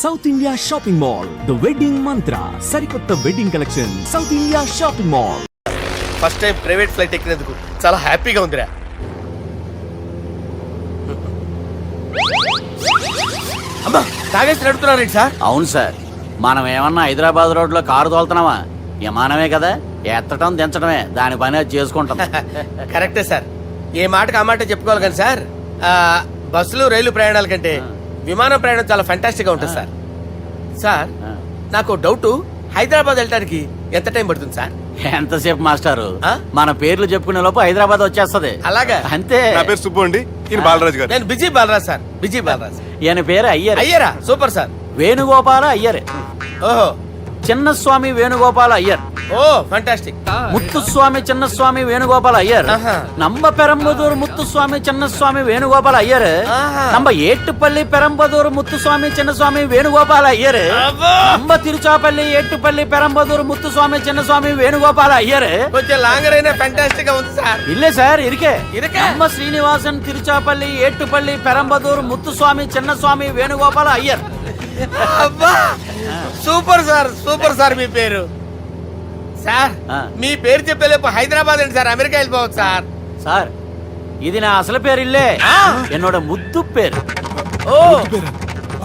South India Shopping Mall, the Wedding Mantra, సరికొత్త wedding collection, South India Shopping Mall. First time private flight ఎక్కినందుకు చాలా హ్యాపీగా ఉందిరా. అమ్మా తాగేసి నడుపుతున్నారండి సార్. అవును సార్, మనం ఏమన్నా హైదరాబాద్ రోడ్లో కారు తోలుతున్నామా? విమానమే కదా, ఎత్తటం దించడమే దాని పని అది చేసుకుంటాం. కరెక్టే సార్, ఏ మాటకు ఆ మాట చెప్పుకోవాలి కానీ సార్, బస్సులు రైలు ప్రయాణాల కంటే విమానం ప్రయాణం చాలా ఫెంటాస్టిక్ గా ఉంటుంది సార్. సార్ నాకు డౌట్, హైదరాబాద్ వెళ్ళడానికి ఎంత టైం పడుతుంది సార్? ఎంతసేపు మాస్టారు, మన పేర్లు చెప్పుకునే లోపు హైదరాబాద్ వచ్చేస్తది. అలాగా? అంతే. నా పేరు సుబ్బు అండి, ఈయన బాలరాజు గారు. నేను busy Balaraj sir, busy Balaraj. ఈయన పేరు అయ్యర్. అయ్యరా, సూపర్ సార్. వేణుగోపాల అయ్యర్. ఓహో, చిన్నస్వామి వేణుగోపాల అయ్యర్. Oh fantastic. ముత్తుస్వామి చిన్నస్వామి వేణుగోపాల అయ్యర్. நம்ம பெரம்பதூர் முத்துசுவாமி சின்னசுவாமி வேணுகோபால ஐயர். நம்ம ஏட்டுப்பள்ளி பெரம்பதூர் முத்துசுவாமி சின்னசுவாமி வேணுகோபால ஐயர். நம்ம తిరుచాపల్లి ఏట్టుపల్లి பெரம்பதூர் முத்துசுவாமி சின்னசுவாமி வேணுகோபால ஐயர். కొంచెం లాంగర్ అయినా ఫెంటాస్టిక్ గా ఉంది సార్. இல்ல சார், இருக்கே. நம்ம శ్రీనివాసన్ తిరుచాపల్లి ఏట్టుపల్లి பெரம்பதூர் முத்துசுவாமி சின்னசுவாమి వేణుగోపాల ஐயர். అబ్బా సూపర్ సార్, సూపర్ సార్. మీ పేరు సార్, మీ పేరు చెప్పేలేపు హైదరాబాద్ అండి సార్, అమెరికా వెళ్ళిపోవచ్చు సార్. సార్ ఇది నా అసలు పేరు ఇల్లే, என்னோட ముద్దు పేరు. ఓ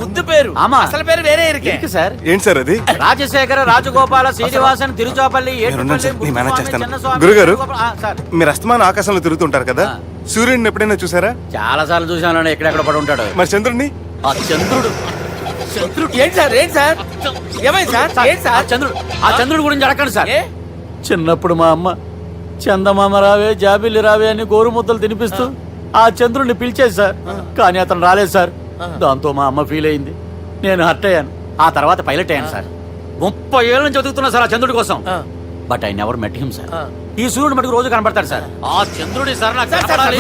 ముద్దు పేరు. ఆమా, అసలు పేరు వేరే ఇருக்கு సార్. ఏంటి సార్ అది? రాజశేఖర రాజగోపాల శ్రీనివాసన్ తిరుచాపల్లి గురుగారు, మీరు అస్తమాన ఆకాశంలో తిరుగుతుంటారు కదా, సూర్యుడిని ఎప్పుడైనా చూసారా? చాలా సార్లు చూసాను, ఎక్కడెక్కడ పడి ఉంటాడు. మరి చంద్రుడిని? ఆ చంద్రుడు. ఏంటి సార్, ఏంటి సార్, ఏమైంది సార్? ఏంటి సార్ చంద్రుడు? ఆ చంద్రుడు గురించి అడగండి సార్. చిన్నప్పుడు మా అమ్మ చందమామ రావే జాబిల్లి రావే అని గోరుముద్దలు తినిపిస్తూ ఆ చంద్రుడిని పిలిచేది సార్, కానీ అతను రాలేదు సార్. దాంతో మా అమ్మ ఫీల్ అయింది, నేను హర్ట్ అయ్యాను. ఆ తర్వాత పైలట్ అయ్యాను సార్. 30 ఏళ్ళ నుంచి చదువుతున్నా సార్ ఆ చంద్రుడి కోసం. But I never met him sir. ఈ సూర్యుడు మటుకు రోజు కనపడతాడు సార్. ఆ చంద్రుడి సార్ నాకు కనపడాలి.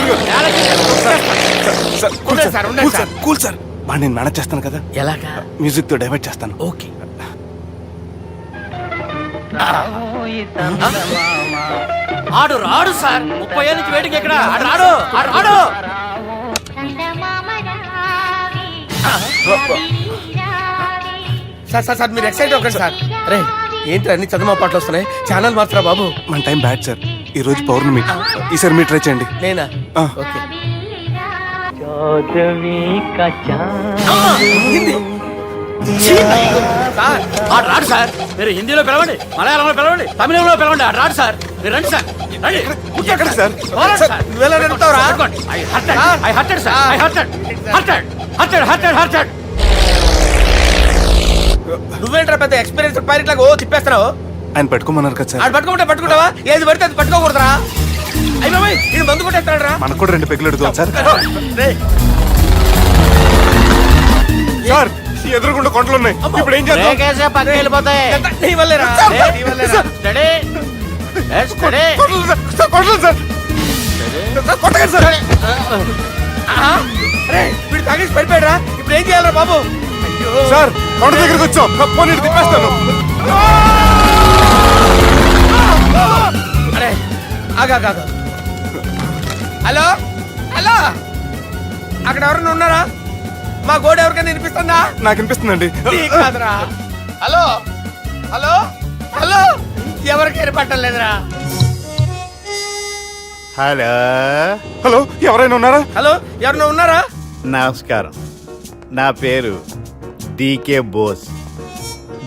కూల్ సార్, వాడిని నేను మేనేజ్ చేస్తాను కదా. ఎలాగా? మ్యూజిక్ తో డైవర్ట్ చేస్తాను. ఓకే. ఆడు రాడు సార్, 30 ఏళ్ళ నుంచి వేటికి ఎక్కడ ఆడు రాడు, ఆడు రాడు. సార్ సార్ సార్ మీరు ఎక్సైట్ అవ్వకండి సార్. అరే ఏంటి అన్ని చదువు పాటలు వస్తున్నాయి, ఛానల్ మార్చరా బాబు. మన టైం బ్యాడ్ సార్, ఈ రోజు పౌర్ణమి. ఈసారి మీరు ట్రై చేయండి. నేనా? ఓకే. ఆడు రాడు సార్, మీరు హిందీలో పిలవండి, మలయాళంలో పిలవండి, తమిళంలో పిలవండి, ఆడు రాడు సార్. మీరు రండి సార్, రండి. సార్ నువ్వేంట్రా పెద్ద ఎక్స్పీరియన్స్ పైరెట్ లాగా ఓ తిప్పేస్తున్నావు? ఆయన పట్టుకోమన్నారు కదా సార్. ఆడు పట్టుకుంటే పట్టుకుంటావా? ఏది పడితే అది పట్టుకోకూడదురా. అయ్యి బాబాయ్, ఇది మందు కొట్టేస్తాడు రా. మనకు కూడా 2 పెగ్గులు అడుగుతాం సార్. సార్ ఎదురుకుండా కొండలు ఉన్నాయి, ఇప్పుడు ఏం చేద్దాం? వెళ్ళిపోతాయి. నీ వల్లేరా? వీడు తాగేసి పడిపోయాడు రా, ఇప్పుడు ఏం చేయాలరా బాబు? సార్ కొండ దగ్గరికి వచ్చాం, పోనీ తిప్పేస్తాను. అరే ఆగా. హలో హలో, అక్కడ ఎవరైనా ఉన్నారా? మా గోడ ఎవరికైనా వినిపిస్తుందా? నాకు వినిపిస్తుందండి. కాదురా. హలో హలో హలో, ఎవరికి ఏర్పట్టలేదురా. హలో హలో, ఎవరైనా ఉన్నారా? హలో ఎవరైనా ఉన్నారా? నమస్కారం, నా పేరు డీకే బోస్.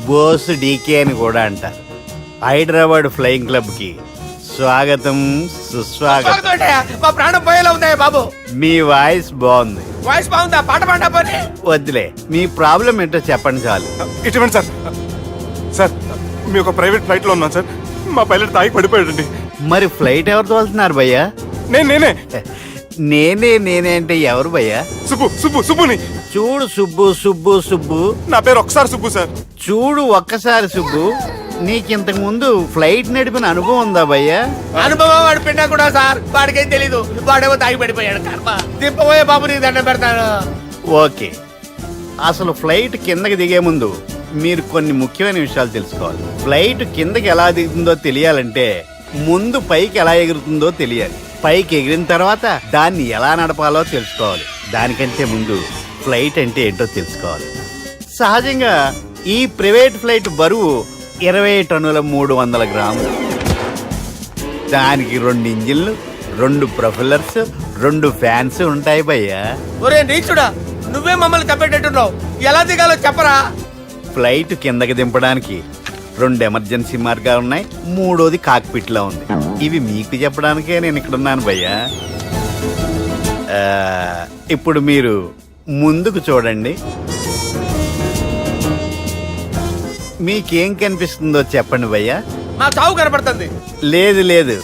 బోస్ డీకే అని కూడా అంటారు. హైదరాబాద్ ఫ్లయింగ్ క్లబ్కి స్వాగతం సుస్వాగతం. మా ప్రాణం పోయేలా ఉందా బాబు? మీ వాయిస్ బాగుంది. వాయిస్ బాగుందా? పాట పాడా పోనీ. వద్దులే, మీ ప్రాబ్లం ఏంటో చెప్పండి చాలు. ఇటువంటి సార్, సార్ మీ ఒక ప్రైవేట్ ఫ్లైట్ లో ఉన్నాను సార్, మా పైలట్ తాగి పడిపోయాడండి. మరి ఫ్లైట్ ఎవరు తోలుతున్నారు భయ్యా? నేనే నేనే అంటే ఎవరు భయ్యా? సుబ్బుని. చూడు సుబ్బు, నా పేరు ఒకసారి సుబ్బు సార్. చూడు ఒక్కసారి సుబ్బు, నీకింతకు ముందు ఫ్లైట్ నడిపిన అనుభవం ఉందా భయ్యా? అనుభవం వాడి పిండా కూడా సార్, వాడికేం తెలీదు. వాడేమో తాగి పడిపోయాడు. కర్మ. దింపబోయే బాబు, నీకు దండం పెడతాను. ఓకే, అసలు ఫ్లైట్ కిందకి దిగే ముందు మీరు కొన్ని ముఖ్యమైన విషయాలు తెలుసుకోవాలి. ఫ్లైట్ కిందకి ఎలా దిగుతుందో తెలియాలంటే ముందు పైకి ఎలా ఎగురుతుందో తెలియాలి. పైకి ఎగిరిన తర్వాత దాన్ని ఎలా నడపాలో తెలుసుకోవాలి. దానికంటే ముందు ఫ్లైట్ అంటే ఏంటో తెలుసుకోవాలి. సహజంగా ఈ ప్రైవేట్ ఫ్లైట్ బరువు 20 టన్నుల 300 గ్రాములు. దానికి 2 ఇంజిన్లు, 2 ప్రొఫెల్లర్స్, 2 ఫ్యాన్స్ ఉంటాయి భయ్యా. ఒరే నీచుడా, నువ్వే మమ్మల్ని తప్పేటట్టున్నావు. ఎలా దిగాలో చెప్పరా? ఫ్లైట్ కిందకి దింపడానికి 2 ఎమర్జెన్సీ మార్గాలు ఉన్నాయి, 3వది కాక్పిట్ లో ఉంది. ఇవి మీకు చెప్పడానికే నేను ఇక్కడ ఉన్నాను భయ్యా. ఇప్పుడు మీరు ముందుకు చూడండి. మీకేం కనిపిస్తుందో చెప్పండి భయ్యా. మా చావు కనపడుతుంది. లేదు లేదు,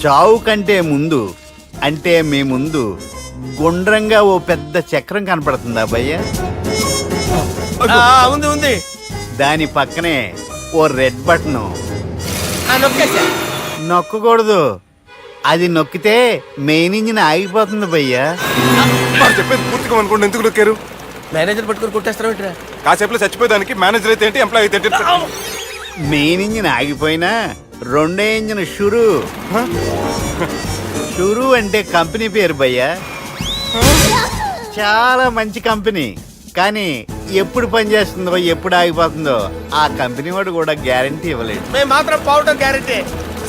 చావు కంటే ముందు అంటే మీ ముందు గుండ్రంగా ఓ పెద్ద చక్రం కనపడుతుందా భయ్యా? ఉంది ఉంది. దాని పక్కనే ఓ రెడ్ బటన్. నొక్కేసా. నొక్కకూడదు, అది నొక్కితే మెయిన్ ఇంజిన్ ఆగిపోతుంది భయ్యా. వాడు చెప్పేది పూర్తిగా అనుకోండి, ఎందుకు నొక్కారు? మేనేజర్ పట్టుకుని కొట్టేస్తారా? కాసేపులో చచ్చిపోయేదానికి మేనేజర్ అయితే ఏంటి, ఎంప్లాయ్ అయితే ఏంటి? మెయిన్ ఇంజిన్ ఆగిపోయినా 2వ ఇంజిన్ షురు. షురు అంటే కంపెనీ పేరు భయ్యా. చాలా మంచి కంపెనీ, కానీ ఎప్పుడు పనిచేస్తుందో ఎప్పుడు ఆగిపోతుందో ఆ కంపెనీ వాడు కూడా గ్యారంటీ ఇవ్వలేడు. మేము మాత్రం పోవటం గ్యారెంటీ.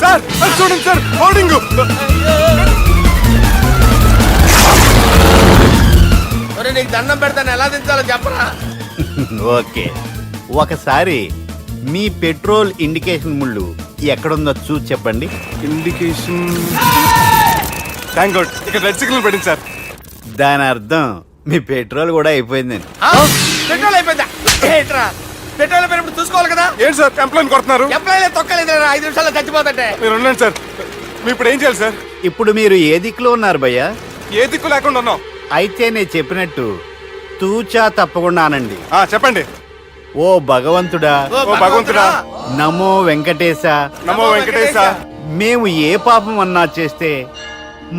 సార్ అది చూడండి సార్, హోర్డింగ్. ఒరే నీకు దండం పెడతాను, ఎలా దించాలో చెప్పరా? ఓకే, ఒకసారి మీ పెట్రోల్ ఇండికేషన్ ముళ్ళు ఎక్కడుందో చూసి చెప్పండి. ఇండికేషన్. థ్యాంక్ గాడ్, ఇక్కడ రెడ్ సిగ్నల్ పడింది సార్. దాని అర్థం మీ పెట్రోల్ కూడా అయిపోయిందని. పెట్రోల్ అయిపోయిందా? ఏంట్రా, పెట్రోల్ అయిపోయినప్పుడు చూసుకోవాలి కదా. ఏంటి సార్ ఎంప్లాయ్ కొడుతున్నారు? ఎంప్లాయీ తొక్కలేదు, 5 నిమిషాల్లో చచ్చిపోతుంటే. మీరు ఉండండి సార్, మీ ఇప్పుడు ఏం చేయాలి సార్? ఇప్పుడు మీరు ఏ దిక్కులో ఉన్నారు భయ్యా? ఏ దిక్కు లేకుండా ఉన్నాం. అయితే నేను చెప్పినట్టు తూచా తప్పకుండా అనండి. చెప్పండి. ఓ భగవంతుడా, ఓ ఓ భగవంతుడా, నమో వెంకటేశ, నమో వెంకటేశ. మేము ఏ పాపం అన్నా చేస్తే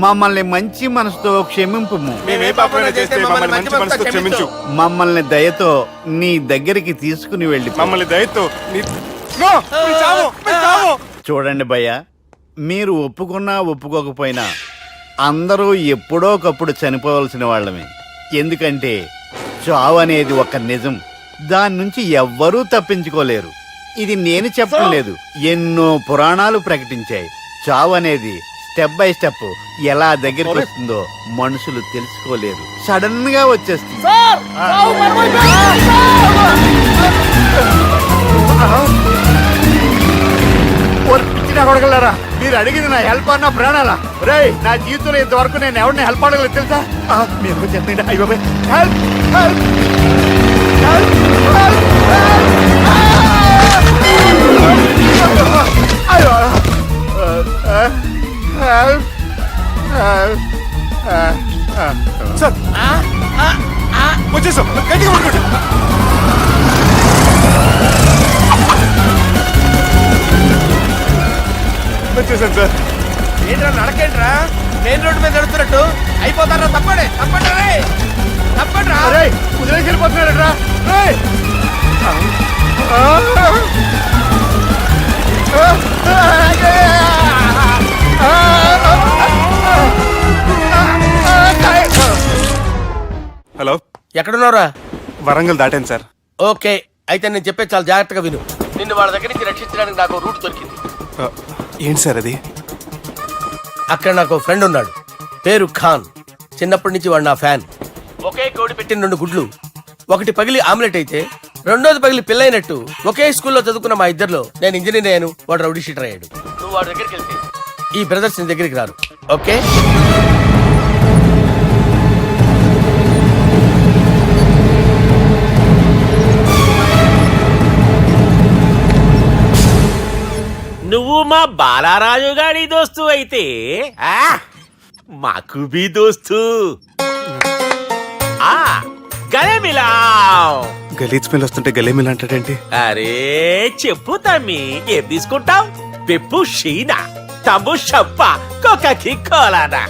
మమ్మల్ని మంచి మనసుతో క్షమింపుము. మేము ఏ పాపమైనా చేస్తే మమ్మల్ని మంచి మనసుతో క్షమించు. మమ్మల్ని దయతో నీ దగ్గరికి తీసుకుని వెళ్ళి మమ్మల్ని దయతో నో, మీ చావు, మీ చావు. చూడండి భయ్య, మీరు ఒప్పుకున్నా ఒప్పుకోకపోయినా అందరూ ఎప్పుడో ఒకప్పుడు చనిపోవలసిన వాళ్ళమే. ఎందుకంటే చావు అనేది ఒక నిజం, దాని నుంచి ఎవ్వరూ తప్పించుకోలేరు. ఇది నేను చెప్పడం లేదు, ఎన్నో పురాణాలు ప్రకటించాయి. చావు అనేది స్టెప్ బై స్టెప్ ఎలా దగ్గరికి వస్తుందో మనుషులు తెలుసుకోలేరు, సడన్ గా వచ్చేస్తుంది. కొడగలరా, మీరు అడిగింది నా హెల్ప్ అన్న ప్రాణాలా? రే, నా జీవితంలో ఇంతవరకు నేను ఎవరిని హెల్ప్ అడగలేదు తెలుసా? మీరు చెప్పండి. అయ్యో హెల్ప్ హెల్ప్ సార్ వచ్చేసాం, గట్టిగా పట్టుకోండి. వచ్చేసాను సార్. ఏంట్రా నడకేంట్రా, మెయిన్ రోడ్డు మీద నడుస్తున్నట్టు అయిపోతారా? తప్పండి తప్పండి రే, తప్పండి రా. కుదిరేసి వెళ్ళిపోతున్నాడరా. హలో, ఎక్కడున్నావురా? వరంగల్ దాటాను సార్. ఓకే, అయితే నేను చెప్పేది చాలా జాగ్రత్తగా విను. నిన్ను వాళ్ళ దగ్గర నుంచి రక్షించడానికి నాకు రూట్ దొరికింది. ఏంటి సార్ అది? అక్కడ నాకు ఫ్రెండ్ ఉన్నాడు, పేరు ఖాన్. చిన్నప్పటి నుంచి వాడు నా ఫ్యాన్. ఒకే కోడి పెట్టిన 2 గుడ్లు, ఒకటి పగిలి ఆమ్లెట్ అయితే రెండోది పగిలి పిల్లైనట్టు ఒకే స్కూల్లో చదువుకున్న మా ఇద్దరిలో నేను ఇంజనీర్ అయ్యాను, వాడు రౌడీ షీటర్ అయ్యాడు. నువ్వు వాడి దగ్గరికి వెళ్తే ఈ బ్రదర్స్ నీ దగ్గరికి రారు. ఓకే, నువ్వు మా బాలారాజు గాడి దోస్తు అయితే మాకు బి దోస్తు. గలే మిలావ్. గలీజ్ స్మెల్ వస్తుంటే గలేమిల్ అంటాడేంటి? అరే చెప్పు తమ్మి, ఏం తీసుకుంటావు? పెప్పు షీనా, తమ్ము షప్ప, కొకకి కోలానా?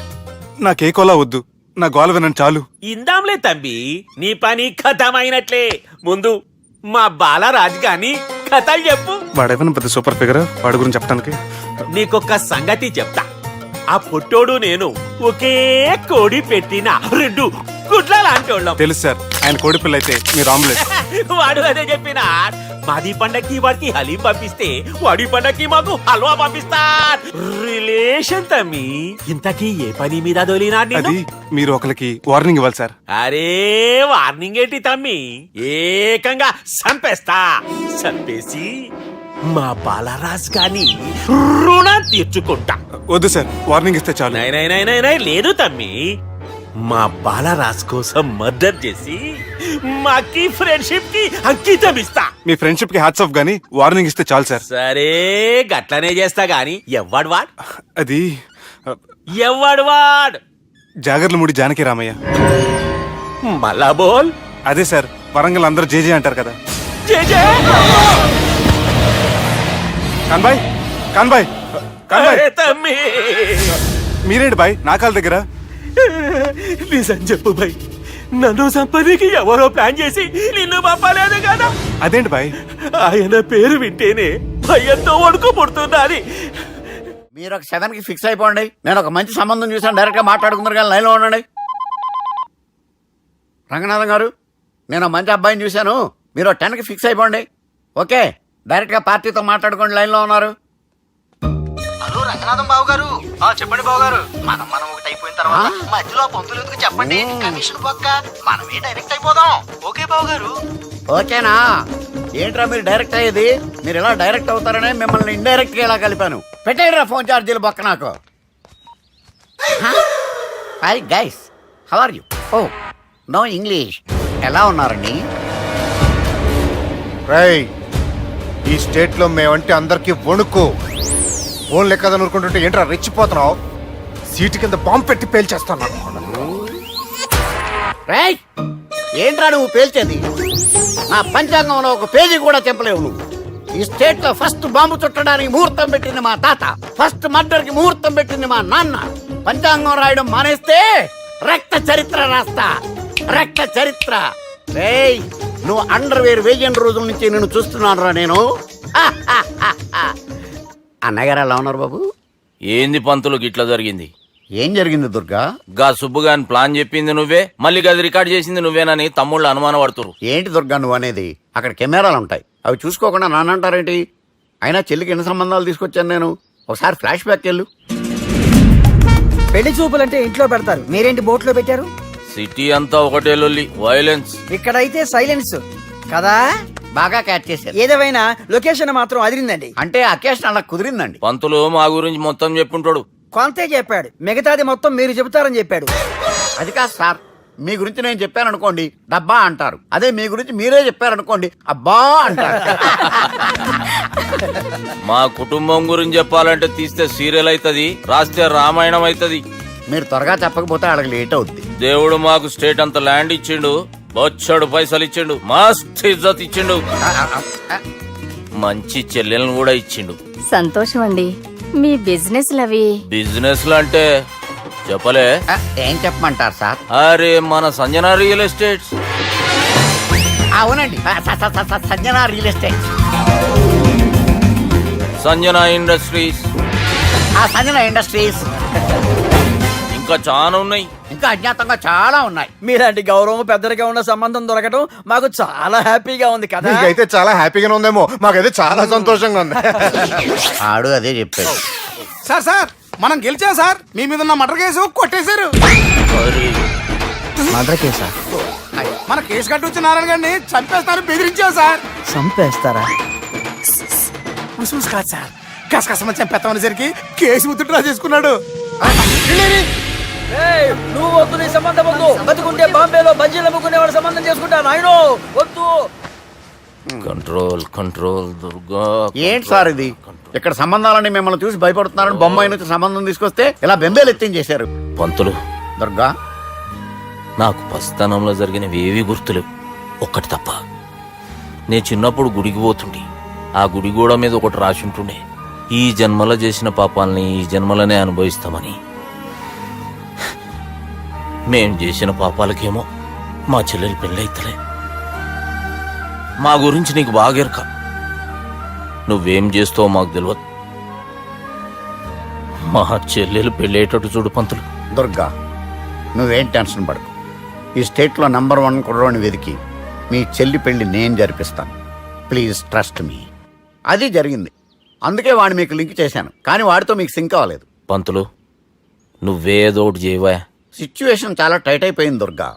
నాకే కోలా వద్దు, నా గోల వినండి చాలు. ఇందాంలే తమ్మి, నీ పని ఖతమైనట్లే. ముందు మా బాలరాజు గాని కథలు చెప్పు. వాడేమైనా పెద్ద సూపర్ ఫిగర్, వాడి గురించి చెప్పడానికి. నీకొక్క సంగతి చెప్తా. ఆ పొట్టోడు నేను ఒకే కోడి పెట్టిన 2 గుడ్ల లాంటోళ్ళం. తెలుసు సార్, ఆయన కోడి పిల్ల అయితే మీరు ఆమ్లెట్. వాడు అదే చెప్పిన మాది పండక్కి వాడికి హలీం పంపిస్తే వాడి పండక్కి మాకు హల్వా పంపిస్తా రిలేషన్ తమ్మి. ఇంతకీ ఏ పని మీద దొలినా అది మీరు ఒకరికి వార్నింగ్ ఇవ్వాలి సార్. అరే వార్నింగ్ ఏంటి తమ్మి, ఏకంగా చంపేస్తా. చంపేసి మా బాలరాజ్ గాని రుణం తీర్చుకుంటా. వద్దు సార్, వార్నింగ్ ఇస్తే చాలు. నై నై నై నై నై లేదు తమ్మి, మా బాలరాజ్ కోసం మర్డర్ చేసి మాకి ఫ్రెండ్షిప్ కి అంకితం ఇస్తా. మీ ఫ్రెండ్షిప్ కి హ్యాట్స్ ఆఫ్ గానీ వార్నింగ్ ఇస్తే చాలు సార్. సరే గట్లనే చేస్తా గాని ఎవ్వడు వాడ్ అది ఎవ్వడు వాడ్ జాగర్లమూడి జానకి రామయ్య. మళ్ళా బోల్. అదే సార్, వరంగల్ అందరూ జేజే అంటారు కదా. జే జే. కాన్బాయ్ కాన్బాయ్ కాన్బాయ్, అరే తమ్మి మీరేంటి బాయ్ నా కాళ్ళ దగ్గర? నిజం చెప్పు భయ్, నన్ను సంపదికి ఎవరో ప్లాన్ చేసి నిన్ను పంపలేదు కదా. అదేంటి బాయ్? ఆయన పేరు వింటేనే భయంతో వణుకు పుడుతున్నది. మీరు ఒక 7కి ఫిక్స్ అయిపోండి. నేను ఒక మంచి సంబంధం చూసాను, డైరెక్ట్ గా మాట్లాడుకుందరు కానీ లైన్లో ఉండండి. రంగనాథం గారు, నేను మంచి అబ్బాయిని చూశాను, మీరు 10కి ఫిక్స్ అయిపోండి. ఓకే, డైరెక్ట్ గా పార్టీతో మాట్లాడుకోండి, లైన్లో ఉన్నారు. హలో రంగనాథం బాబు గారు. చెప్పండి బాబు గారు. మనం ఒకటి అయిపోయిన తర్వాత మధ్యలో పంతులు ఎందుకు చెప్పండి, కమిషన్ పక్క మనమే డైరెక్ట్ అయిపోదాం. ఓకే బాబు గారు. ఓకేనా? ఏంట్రా మీరు డైరెక్ట్ అయ్యేది? మీరు ఇలా డైరెక్ట్ అవుతారనే మిమ్మల్ని ఇండైరెక్ట్ గా ఇలా కలిపాను. పెట్టేయరా ఫోన్ ఛార్జీలు బొక్క నాకు. Hi guys, how are you? Oh no English. ఎలా ఉన్నారండి? రేయ్, ఈ స్టేట్ లో మేమంటే అందరికి వణుకు. ఫోన్ లెక్క అనుకుంటుంటే ఏంట్రా రెచ్చిపోతున్నావు? సీటు కింద బాంబు పెట్టి పేల్చేస్తాను. రేయ్, ఏంట్రా నువ్వు పేల్చేది? నా పంచాంగంలో ఒక పేజీ కూడా చెప్పలేవు నువ్వు. ఈ స్టేట్ లో ఫస్ట్ బాంబు చుట్టడానికి ముహూర్తం పెట్టింది మా తాత, ఫస్ట్ మర్డర్ కి ముహూర్తం పెట్టింది మా నాన్న. పంచాంగం రాయడం మానేస్తే రక్త చరిత్ర రాస్తా, రక్త చరిత్ర. రేయ్, నువ్వు అండర్వేర్ వేయని రోజుల నుంచి నేను చూస్తున్నాను రా నేను. అన్నగారు ఎలా ఉన్నారు బాబు? ఏంది పంతులు గిట్లా జరిగింది? ఏం జరిగింది దుర్గా? గా సుబ్బుగాని ప్లాన్ చెప్పింది నువ్వే, మళ్ళీ గది రికార్డ్ చేసింది నువ్వేనని తమ్ముళ్ళు అనుమాన పడుతురు. ఏంటి దుర్గా నువ్వు అనేది? అక్కడ కెమెరాలు ఉంటాయి, అవి చూసుకోకుండా నాన్న అంటారేంటి? అయినా చెల్లికి ఎన్ని సంబంధాలు తీసుకొచ్చాను నేను. ఒకసారి ఫ్లాష్ బ్యాక్ వెళ్ళు. పెళ్లి చూపులంటే ఇంట్లో పెడతారు, మీరేంటి బోట్లో పెట్టారు? సిటీ అంతా ఒకటే లొల్లి, వైలెన్స్. ఇక్కడైతే సైలెన్స్ కదా. బాగా క్యాచ్ చేశారు. ఏదేమైనా లొకేషన్ మాత్రం అదిరిందండి. అంటే అకేషన్ అలా కుదిరిందండి. పంతులు మా గురించి మొత్తం చెప్పుంటాడు. కొంతే చెప్పాడు, మిగతాది మొత్తం మీరు చెబుతారని చెప్పాడు. అది కాదు సార్, మీ గురించి నేను చెప్పాను అనుకోండి డబ్బా అంటారు, అదే మీ గురించి మీరే చెప్పారనుకోండి అబ్బా అంటారు. మా కుటుంబం గురించి చెప్పాలంటే తీస్తే సీరియల్ అవుతుంది, రాస్తే రామాయణం అవుతుంది. మీరు త్వరగా చెప్పకపోతే వాళ్ళకి లేట్ అవుద్ది. దేవుడు మాకు స్టేట్ అంత ల్యాండ్ ఇచ్చిండు, బొచ్చడు పైసలు ఇచ్చిండు, మస్త్ ఇజ్జత్ ఇచ్చిండు, మంచి చెల్లెలను కూడా ఇచ్చిండు. సంతోషం అండి. మీ బిజినెస్ లవి బిజినెస్ అంటే చెప్పలే. ఏం చెప్పమంటారు సార్? అరే మన సంజన రియల్ ఎస్టేట్స్. అవునండి, Sanjana real estate, Sanjana industries, Sanjana industries, ఇంకా చాలా ఉన్నాయి. ఇంకా అజ్ఞాతంగా చాలా ఉన్నాయి. మీలాంటి గౌరవం పెద్దరిగా ఉన్న సంబంధం దొరకడం మాకు చాలా హ్యాపీగా ఉంది కదా. మీకైతే చాలా హ్యాపీగానే ఉందేమో, మాకైతే చాలా సంతోషంగా ఉంది. ఆడు అదే చెప్పాడు. సార్ మనం గెలిచాం సార్. మీ మీద ఉన్న మర్డర్ కేసు కొట్టేశారు. మర్డర్ కేసా? మన కేసు కట్టి వచ్చిన నారాయణ గారిని చంపేస్తారు బెదిరించాం సార్. చంపేస్తారా? చూసి కాదు సార్, కసకసమని చంపేస్తామనేసరికి కేసు విత్డ్రా చేసుకున్నాడు. నువ్వు వద్దు, నీ సంబంధం వద్దు. బతుకుంటే బాంబేలో బజ్జీలు అమ్ముకునే వాడు సంబంధం చేసుకుంటా నాయనో, వద్దు. Control control Durga. ఏంటి సార్ ఇది? ఇక్కడ సంబంధాలని మిమ్మల్ని చూసి భయపడుతున్నారని బొమ్మాయి నుంచి సంబంధం తీసుకొస్తే ఇలా బెంబేలు ఎత్తించేశారు. పంతులు, దుర్గా, నాకు పసితనంలో జరిగినవి ఏవి గుర్తులేవు, ఒక్కటి తప్ప. నే చిన్నప్పుడు గుడికి పోతుండే, ఆ గుడి గోడ మీద ఒకటి రాసి ఉంటుండే, ఈ జన్మలో చేసిన పాపాలని ఈ జన్మలనే అనుభవిస్తామని. మేం చేసిన పాపాలకేమో మా చెల్లెలు పెళ్ళైతలే. మా గురించి నీకు బాగెరక, నువ్వేం చేస్తావో మాకు తెలియదు. మా చెల్లెలు పెళ్ళేటట్టు చూడు పంతులు. దుర్గా, నువ్వేం టెన్షన్ పడకు. ఈ స్టేట్లో నంబర్ 1 కుర్రోని వెతికి మీ చెల్లి పెళ్లి నేను జరిపిస్తాను. Please trust me. అది జరిగింది. అందుకే వాడిని మీకు లింక్ చేశాను, కానీ వాడితో మీకు సింక్ అవ్వలేదు. పంతులు నువ్వేదోటి చేయవా. సిచ్యువేషన్ చాలా టైట్ అయిపోయింది దుర్గా.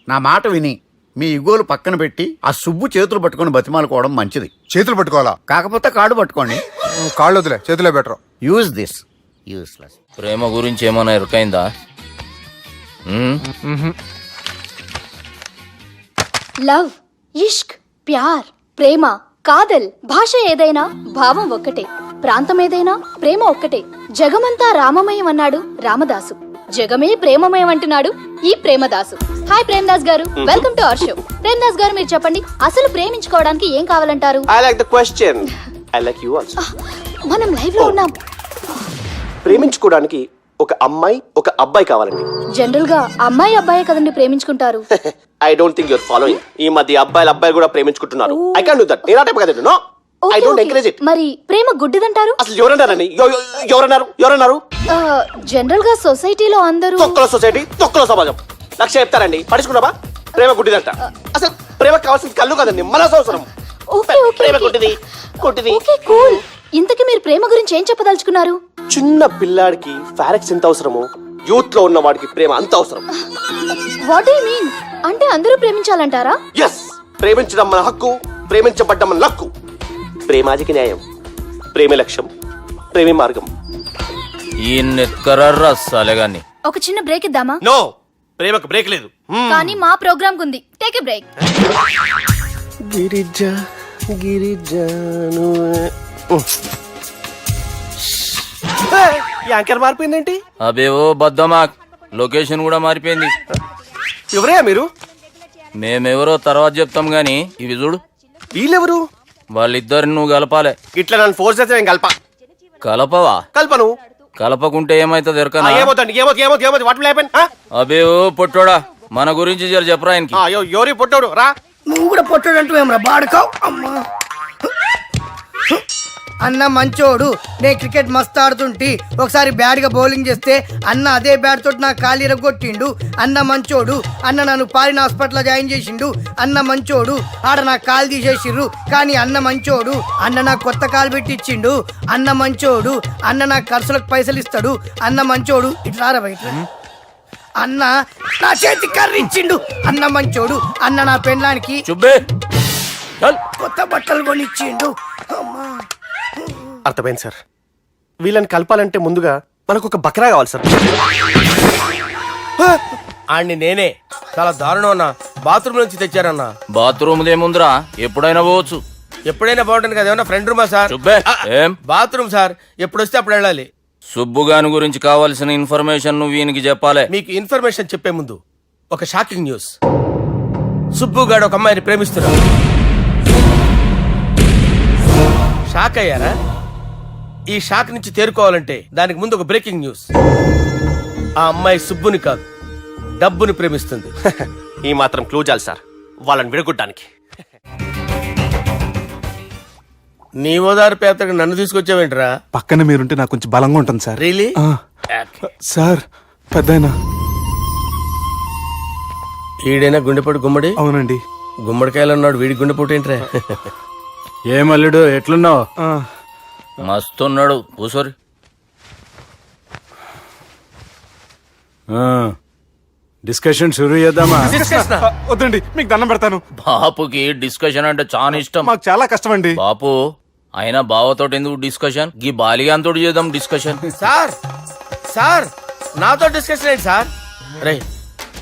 నా మాట విని మీ ఇగోలు పక్కన పెట్టి ఆ సుబ్బు చేతులు పట్టుకొని బతిమాలుకోవడం మంచిది. చేతులు పట్టుకోవాలా? కాకపోతే కాడు పట్టుకోండి. కాళ్ళు వదిలే, చేతులే బెటర్. Use this. యూస్లెస్. ప్రేమ గురించి ఏమైనా ఎరుకైందా? లవ్, ఇష్క్, ప్యార్, ప్రేమ, కాదల్ భాష ఏదైనా భావం ఒక్కటే, ప్రాంతం ఏదైనా ప్రేమ ఒక్కటే. జగమంతా రామమయం అన్నాడు రామదాసు, జగమే ప్రేమమయం అంటున్నాడు ఈ ప్రేమదాసు. హాయ్ ప్రేమదాస్ గారు, welcome to our show. Premadasa గారు మీరు చెప్పండి, అసలు ప్రేమించుకోవడానికి ఏం కావాలంటారు? I like the question. I like you also. మనం లైవ్ లో ఉన్నాం. ప్రేమించుకోవడానికి ఒక అమ్మాయి ఒక అబ్బాయి కావాలండి. జనరల్ గా అమ్మాయి అబ్బాయి కదండి ప్రేమించుకుంటారు. I don't think your following. ఈ మధ్య అబ్బాయిలు కూడా ప్రేమించుకుంటున్నారు. I can't do that. నేను ఆ టైప్ కదండి. No, I don't encourage it. మరి ప్రేమ గుడ్డిదంటారు? అసలు ఎవరన్నారండి? ఎవరన్నారు? జనరల్ గా సొసైటీలో అందరూ తొక్కల సొసైటీ, తొక్కల సమాజం లక్ష చెప్తారండి. పడుచుకున్నావా? ప్రేమ గుడ్డిదంట. అసలు ప్రేమ కావాల్సిన కళ్ళు కాదండి, మనసు అవసరం. ఓకే ఓకే ప్రేమ గుడ్డిది. Okay cool. ఇంతకీ మీరు ప్రేమ గురించి ఏం చెప్పదలుచుకున్నారు? చిన్న పిల్లాడికి ఫారెక్స్ ఎంత అవసరమో యూత్ లో ఉన్న వాడికి ప్రేమ అంత అవసరం. What do you mean? అంటే అందరూ ప్రేమించాలంటారా? ఎస్, ప్రేమించడం మన హక్కు, ప్రేమించబడ్డం మన లక్కు. ప్రేమాజికి న్యాయం, ప్రేమే లక్ష్యం, ప్రేమే మార్గం. ఈ నెత్కరర్రా సాలెగాన్ని. ఒక చిన్న బ్రేక్ ఇద్దామా? నో, ప్రేమకు బ్రేక్ లేదు. కానీ మా ప్రోగ్రామ్ కుంది. Take a break. గిరిజ గిరిజను యాంకర్ మారిపోయిందేంటి? అబేవో బద్దమాక్, లొకేషన్ కూడా మారిపోయింది. ఎవరయ్యా మీరు? మేమెవరో తర్వాత చెప్తాం గాని ఇవి చూడు. వీళ్ళెవరు? వాళ్ళిద్దరిని నువ్వు కలపాలే. ఇట్లా నన్ను ఫోర్స్ చేస్తే నేను కలపవా? కల్పను. కలపకుంటే ఏమైతుంది ఎరకనా? ఏమవుతుంది? What will happen? అబేవో పొట్టోడా, మన గురించి జర చెప్పరా ఆయనకి. ఎవరి పొట్టాడు రా. నువ్వు కూడా పొట్టాడంటూ ఏమరా బాడుకావు? అమ్మా అన్న మంచోడు. నేను క్రికెట్ మస్తు ఆడుతుంటి, ఒకసారి బ్యాట్ గా బౌలింగ్ చేస్తే అన్న అదే బ్యాట్ తోటి నా కాలు ఇరగొట్టిండు. అన్న మంచోడు. అన్న నన్ను పాలిన హాస్పిటల్ జాయిన్ చేసిండు. అన్న మంచోడు. ఆడ నా కాలు తీసేసిర్రు, కానీ అన్న మంచోడు. అన్న నాకు కొత్త కాలు పెట్టి ఇచ్చిండు. అన్న మంచోడు. అన్న నాకు ఖర్చులకు పైసలు ఇస్తాడు. అన్న మంచోడు. ఇట్లా రా బయట. అన్న నా చేతి కర్రీ ఇచ్చిండు. అన్న మంచోడు. అన్న నా పెళ్ళానికి చుబ్బే కొత్త బట్టలు కొనిచ్చిండు. అమ్మా అర్థమైంది సార్. వీళ్ళని కలపాలంటే ముందుగా మనకు ఒక బకరా కావాలి సార్. ఆడిని నేనే చాలా దారుణం అన్నా. బాత్రూమ్ నుంచి తెచ్చారన్నా. బాత్రూమ్ దేముందిరా, ఎప్పుడైనా పోవచ్చు. ఎప్పుడైనా బాగుంటుంది కదా. ఏమన్నా ఫ్రెండ్ రూమా సార్? చుబ్బే ఏం బాత్రూమ్ సార్, ఎప్పుడు వస్తే అప్పుడు వెళ్ళాలి. సుబ్బుగాని గురించి కావాల్సిన ఇన్ఫర్మేషన్ నువ్వు ఈయనకి చెప్పాలి. మీకు ఇన్ఫర్మేషన్ చెప్పే ముందు ఒక షాకింగ్ న్యూస్. సుబ్బుగాడు ఒక అమ్మాయిని ప్రేమిస్తున్నాడు. షాక్ అయ్యారా? ఈ షాక్ నుంచి తేరుకోవాలంటే దానికి ముందు ఒక బ్రేకింగ్ న్యూస్. ఆ అమ్మాయి సుబ్బుని కాదు, డబ్బుని ప్రేమిస్తుంది. ఈ మాత్రం క్లూ చాలు సార్ వాళ్ళని విడగొట్టడానికి. నీ ఓదారు పేదకు నన్ను తీసుకొచ్చావేంట్రా? పక్కన మీరుంటే నాకు కొంచెం బలంగా ఉంటుంది సార్. రియలీ? సార్ పెద్దయినా. ఈడైనా గుండెపోటు గుమ్మడి? అవునండి. గుమ్మడికాయలు ఉన్నాడు, వీడి గుండెపోటు ఏంట్రా? ఏమల్లుడు ఎట్లున్నావు? మస్తున్నాడు కూసోరి. డిస్కషన్ షురూ చేద్దామా? వద్దండి, మీకు దండం పెడతాను. బాపుకి డిస్కషన్ అంటే చాలా ఇష్టం. మాకు చాలా కష్టం అండి. బాపు అయినా బావతోటి ఎందుకు డిస్కషన్? గీ బాలిగాంతో చేద్దాం డిస్కషన్. సార్ సార్ నాతో డిస్కషన్ ఏంటి సార్? రే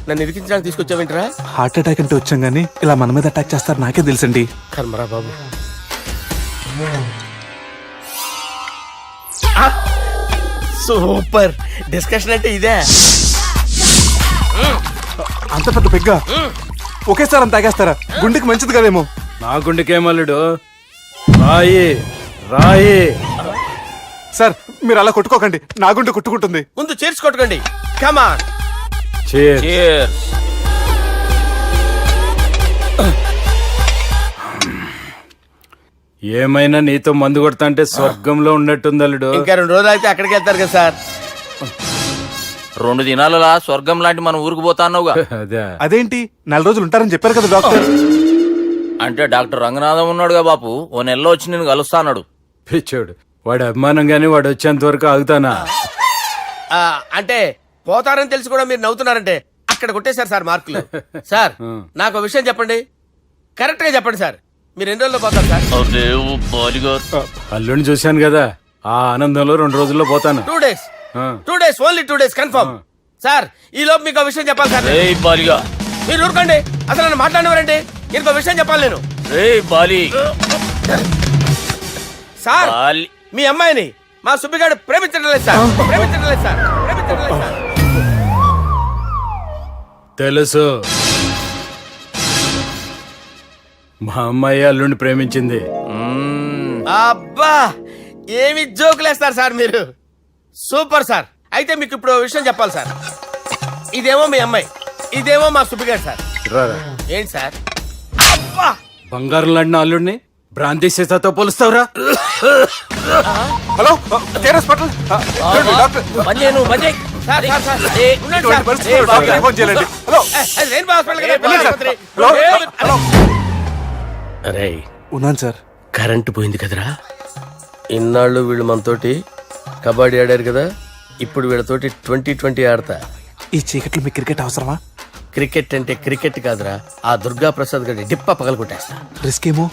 నన్ను ఇరికించడానికి తీసుకొచ్చావేంట్రా? హార్ట్ అటాక్ అంటే వచ్చాం గానీ ఇలా మన మీద అటాక్ చేస్తారు నాకే తెలుసండి. కర్మరా బాబు. సూపర్ డిస్కషన్ అంటే ఇదే. అంత పెద్ద పెగ్గా ఒకేసారి అంత తాగేస్తారా? గుండెకి మంచిది కదేమో. నా గుండెకేమల్లుడు రాయి రాయి. సార్ మీరు అలా కొట్టుకోకండి, నా గుండె కొట్టుకుంటుంది. ముందు చేర్చి కొట్టుకోండి. కమాన్. Cheers. ఏమైనా నీతో మందు కొడతా అంటే స్వర్గంలో ఉన్నట్టుంది అల్లుడు. ఇంకా 2 రోజులు అయితే అక్కడికి వెళ్తారు కదా సార్. 2 దినాలలా స్వర్గం లాంటి మన ఊరికి పోతాన్నావుగా. అదే అదేంటి 4 రోజులు ఉంటారని చెప్పారు కదా డాక్టర్. అంటే డాక్టర్ రంగనాథం ఉన్నాడుగా బాపు, ఓ నెలలో వచ్చి నేను కలుస్తాన్నాడు. పిచ్చోడు, వాడి అభిమానం గాని వాడు వచ్చేంత వరకు ఆగుతానా? అంటే పోతారని తెలిసి కూడా మీరు నవ్వుతున్నారంటే అక్కడ కొట్టేశారు సార్ మార్కులు. సార్ నాకు ఒక విషయం చెప్పండి, కరెక్ట్ గా చెప్పండి సార్, మీరు ఎన్ని రోజుల్లో పోతారు సార్? అల్లుడిని చూశాను కదా, ఆ ఆనందంలో 2 రోజుల్లో పోతాను. 2 days, 2 days, only 2 days confirm. Sir ఈ లోపు మీకు ఒక విషయం చెప్పాలి సార్. మీరు ఊరుకోండి, అసలు నన్ను మాట్లాడినవారండి, ఇంకో విషయం చెప్పాలి నేను. సార్ మీ అమ్మాయిని మా సుబ్బిగాడు ప్రేమించడం లేదు సార్, ప్రేమించడం లేదు సార్, ప్రేమించడం లేదు సార్. తెలుసు, మా అమ్మాయి అల్లుడిని ప్రేమించింది. అబ్బా ఏమి జోకులేస్తారు సార్ మీరు, సూపర్ సార్. అయితే మీకు ఇప్పుడు ఓ విషయం చెప్పాలి సార్. ఇదేమో మీ అమ్మాయి, ఇదేమో మా సుబ్బిగాడు సార్. రారా. ఏంటి సార్? అబ్బా బంగారం లాంటి నా అల్లుడిని భ్రాంతి సీతాతో పోలుస్తావురా? Hello Care Hospital doctor. Sir, sir, sir. ఉండండి ఇటువంటి సార్. పరిస్థితుల్లో డాక్టర్ని ఫోన్ చేయాలండి. హలో అది రెయిన్బో హాస్పిటల్ కదా, వెళ్ళండి సార్. ఆసుపత్రి. Hello hello. అరే ఉన్నాను సార్. కరెంటు పోయింది కదరా, ఇన్నాళ్ళు వీళ్ళు మనతోటి కబడ్డీ ఆడారు కదా, ఇప్పుడు వీళ్ళతోటి 2020 ఆడతా. ఈ చీకట్లో మీ క్రికెట్ అవసరమా? క్రికెట్ అంటే క్రికెట్ కాదురా, ఆ దుర్గా ప్రసాద్ గారి డిప్ప పగల కొట్టేస్తా. రిస్క్ ఏమో.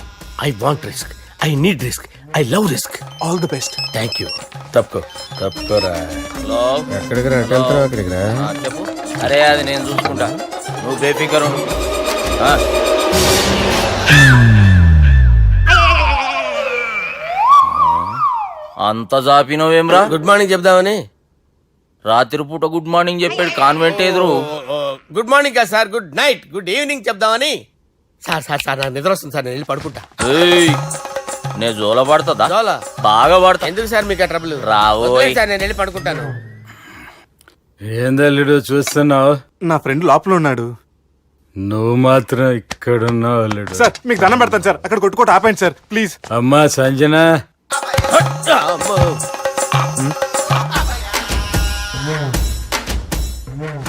I want risk, I need risk, I love risk. All the best. Thank you. తప్పుకోరా. ఎక్కడికి రా, వెళ్తారా అక్కడికి రా. చెప్పు. అరే అది నేను చూసుకుంటా, నువ్వు బేఫికర్ ఉండు. అంత జాపినవేమ్రా? గుడ్ మార్నింగ్ చెప్దామని. రాత్రి పూట గుడ్ మార్నింగ్ చెప్పాడు కాన్వెంట్ ఎదురు. గుడ్ మార్నింగ్ కాదు sir, good night, good evening చెప్దామని. సార్ సార్ సార్ నాకు నిద్ర వస్తుంది సార్, నేను వెళ్ళి పడుకుంటా. నేను జోల పడుతుందా? జోల? బాగా పడతా. ఎందుకు సార్ మీకు ఆ ట్రబుల్? రావోయ్. సార్ నేను వెళ్ళి పడుకుంటాను. ఏందల్లుడు చూస్తున్నావు? నా ఫ్రెండ్ లోపల ఉన్నాడు. నువ్వు మాత్రం ఇక్కడున్నావు అల్లుడు. సార్ మీకు దండం పెడతాను సార్, అక్కడ కొట్టుకోట ఆపండి సార్ ప్లీజ్. అమ్మా సంజన, అమ్మో.